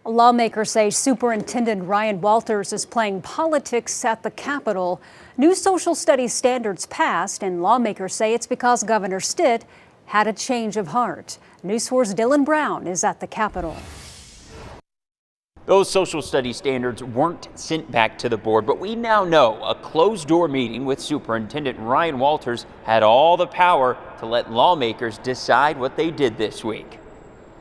Lawmakers say Superintendent Ryan Walters is playing politics at the Capitol. New social studies standards passed, and lawmakers say it's because Governor Stitt had a change of heart. News 4's Dylan Brown is at the Capitol. Those social studies standards weren't sent back to the board, but we now know a closed-door meeting with Superintendent Ryan Walters had all the power to let lawmakers decide what they did this week.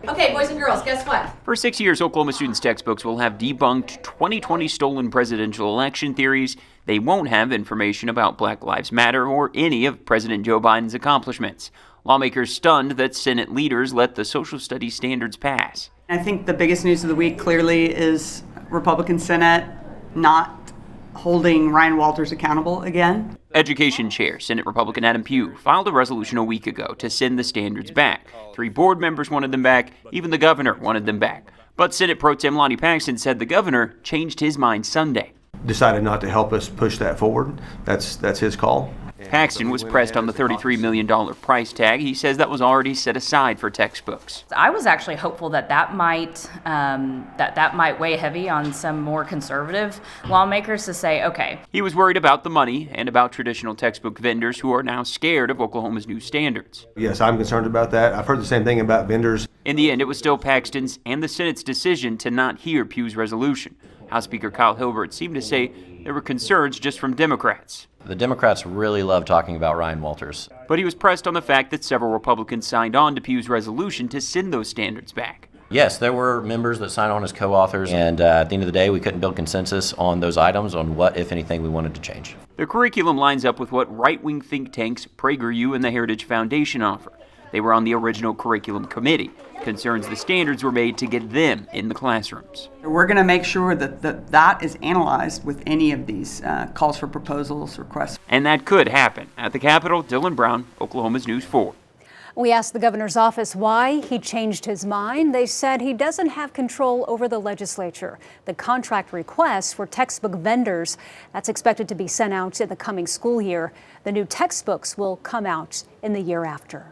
Okay, boys and girls, guess what? For 6 years, Oklahoma students' textbooks will have debunked 2020 stolen presidential election theories. They won't have information about Black Lives Matter or any of President Joe Biden's accomplishments. Lawmakers stunned that Senate leaders let the social studies standards pass. I think the biggest news of the week clearly is Republican Senate not holding Ryan Walters accountable again. Education Chair, Senate Republican Adam Pugh, filed a resolution a week ago to send the standards back. 3 board members wanted them back. Even the governor wanted them back. But Senate Pro Tem Lonnie Paxton said the governor changed his mind Sunday. Decided not to help us push that forward. That's his call. Paxton was pressed on the $33 million price tag. He says that was already set aside for textbooks. I was actually hopeful that might weigh heavy on some more conservative lawmakers to say, okay. He was worried about the money and about traditional textbook vendors who are now scared of Oklahoma's new standards. Yes, I'm concerned about that. I've heard the same thing about vendors. In the end, it was still Paxton's and the Senate's decision to not hear Pugh's resolution. House Speaker Kyle Hilbert seemed to say there were concerns just from Democrats. The Democrats really love talking about Ryan Walters. But he was pressed on the fact that several Republicans signed on to Pugh's resolution to send those standards back. Yes, there were members that signed on as co-authors, and at the end of the day, we couldn't build consensus on those items on what, if anything, we wanted to change. The curriculum lines up with what right-wing think tanks PragerU and the Heritage Foundation offer. They were on the original curriculum committee. Concerns the standards were made to get them in the classrooms. We're going to make sure that is analyzed with any of these calls for proposals, requests. And that could happen. At the Capitol, Dylan Brown, Oklahoma's News 4. We asked the governor's office why he changed his mind. They said he doesn't have control over the legislature. The contract request for textbook vendors, that's expected to be sent out in the coming school year. The new textbooks will come out in the year after.